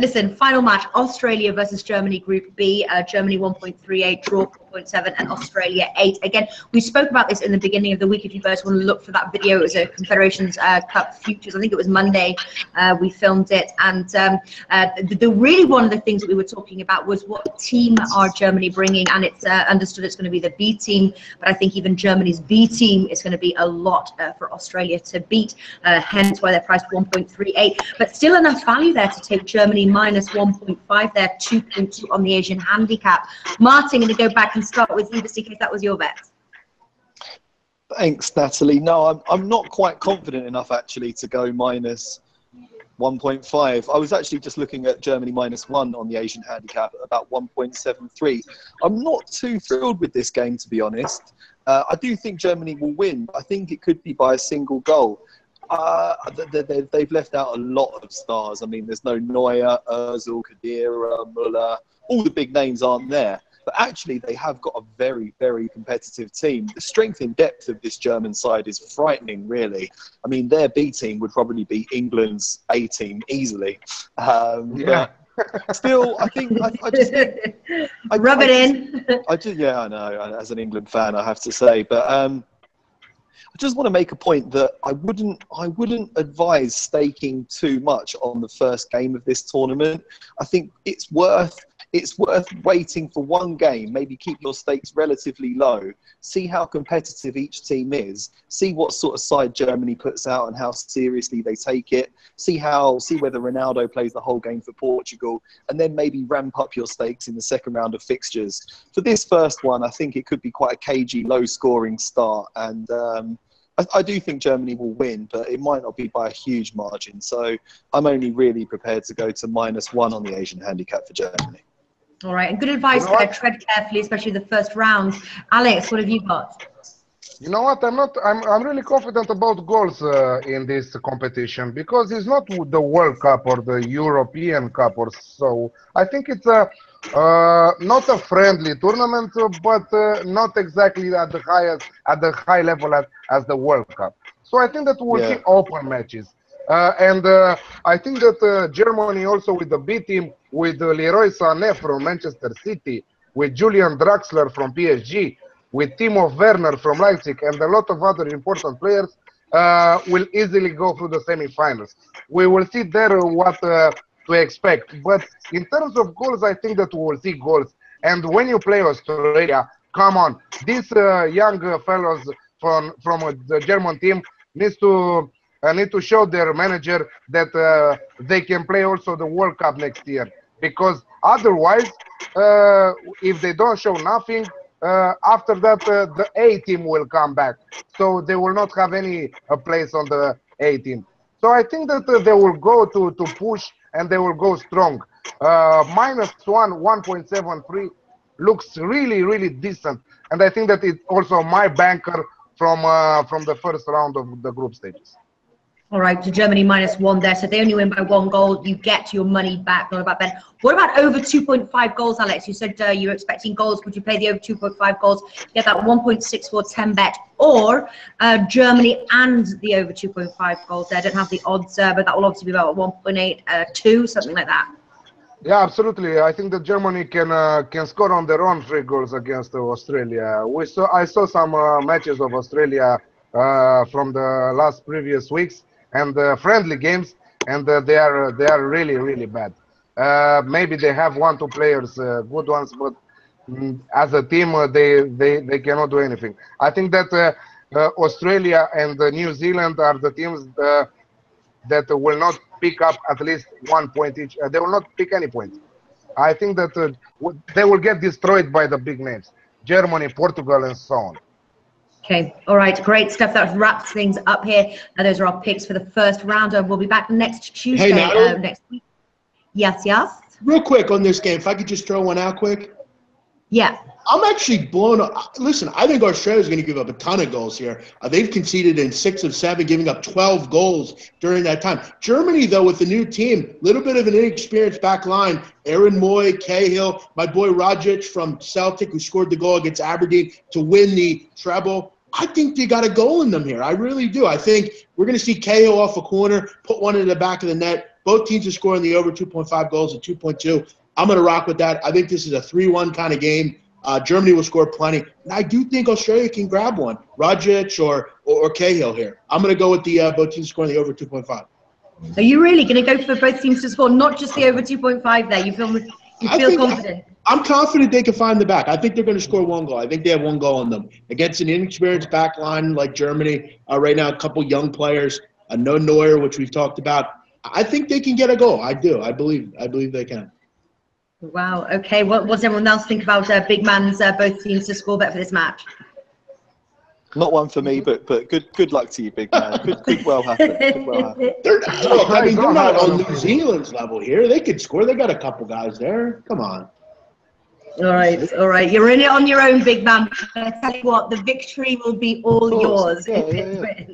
listen, final match, Australia versus Germany, Group B. Germany 1.38, draw 4.7, and Australia 8. Again, we spoke about this in the beginning of the week. If you guys want to look for that video, it was a Confederations Cup Futures. I think it was Monday. We filmed it. And really one of the things that we were talking about was what team are Germany bringing. And it's understood it's going to be the B team. But I think even Germany's B team is going to be a lot for Australia to beat. Hence why they're priced 1.38. But still enough value there to take Germany minus 1.5 there, 2.2 on the Asian handicap. Martin, going to go back and start with you, just in case that was your bet. Thanks, Natalie. No, I'm not quite confident enough actually to go minus 1.5. I was actually just looking at Germany -1 on the Asian handicap at about 1.73. I'm not too thrilled with this game, to be honest. I do think Germany will win. I think it could be by a single goal. They've left out a lot of stars. I mean, there's no Neuer, Özil, Khedira, Müller. All the big names aren't there. But actually, they have got a very, very competitive team. The strength and depth of this German side is frightening, really. I mean, their B team would probably be England's A team easily. But still, I think I just think, rub it in. Yeah, I know. As an England fan, I have to say, but I just want to make a point that I wouldn't advise staking too much on the first game of this tournament. I think it's worth waiting for one game, maybe keep your stakes relatively low, see how competitive each team is, see what sort of side Germany puts out and how seriously they take it, see whether Ronaldo plays the whole game for Portugal, and then maybe ramp up your stakes in the second round of fixtures. For this first one, I think it could be quite a cagey, low-scoring start, and I do think Germany will win, but it might not be by a huge margin. So I'm only really prepared to go to -1 on the Asian handicap for Germany. All right, and good advice there. Tread carefully, especially the first round. Alex, what have you got? You know what? I'm really confident about goals in this competition because it's not the World Cup or the European Cup or so. I think it's not a friendly tournament, but not exactly at the high level as the World Cup. So I think that we'll see open matches. And I think that Germany also with the B team, with Leroy Sané from Manchester City, with Julian Draxler from PSG, with Timo Werner from Leipzig, and a lot of other important players will easily go through the semi-finals. We will see there what to expect. But in terms of goals, I think that we will see goals. And when you play Australia, come on, these young fellows from the German team need to show their manager that they can play also the World Cup next year. Because otherwise, if they don't show nothing, after that, the A team will come back. So they will not have any place on the A team. So I think that they will go to push and they will go strong. -1, 1.73 looks really, really decent. And I think that it's also my banker from the first round of the group stages. All right, so Germany -1 there. So they only win by 1 goal. You get your money back. Not about bet. What about over 2.5 goals, Alex? You said you were expecting goals. Would you play the over 2.5 goals? Get that 1.64 10 bet, or Germany and the over 2.5 goals there. I don't have the odds, but that will obviously be about 1.82, something like that. Yeah, absolutely. I think that Germany can score on their own 3 goals against Australia. I saw some matches of Australia from the last previous weeks and friendly games, and they are really, really bad. Maybe they have 1-2 players, good ones, but as a team, they cannot do anything. I think that Australia and New Zealand are the teams that will not pick up at least 1 point each. They will not pick any points. I think that they will get destroyed by the big names, Germany, Portugal, and so on. Okay, all right, great stuff. That wraps things up here. Those are our picks for the first round. We'll be back next Tuesday, next week. Yes, yes? Real quick on this game, if I could just throw one out quick. Yeah. I'm actually blown up. Listen, I think Australia's going to give up a ton of goals here. They've conceded in 6 of 7, giving up 12 goals during that time. Germany, though, with the new team, a little bit of an inexperienced back line. Aaron Moy, Cahill, my boy Rogic from Celtic, who scored the goal against Aberdeen to win the treble. I think they got a goal in them here. I really do. I think we're going to see Cahill off a corner, put one in the back of the net. Both teams are scoring the over 2.5 goals at 2.2. I'm going to rock with that. I think this is a 3-1 kind of game. Germany will score plenty. And I do think Australia can grab one. Rogic or Cahill here. I'm going to go with the both teams scoring the over 2.5. Are you really going to go for both teams to score, not just the over 2.5 there? You feel confident? I'm confident they can find the back. I think they're going to score one goal. I think they have one goal in them. Against an inexperienced back line like Germany, right now, a couple young players, no Neuer, which we've talked about. I think they can get a goal. I do. I believe they can. Wow. Okay. What does everyone else think about big man's both teams to score bet for this match? Not one for me, but good luck to you, big man. Could well happen. Could well happen. They're not on New Zealand's level here. They could score. They got a couple guys there. Come on. All right. You're in it on your own, big man. I tell you what, the victory will be all yours. Yeah.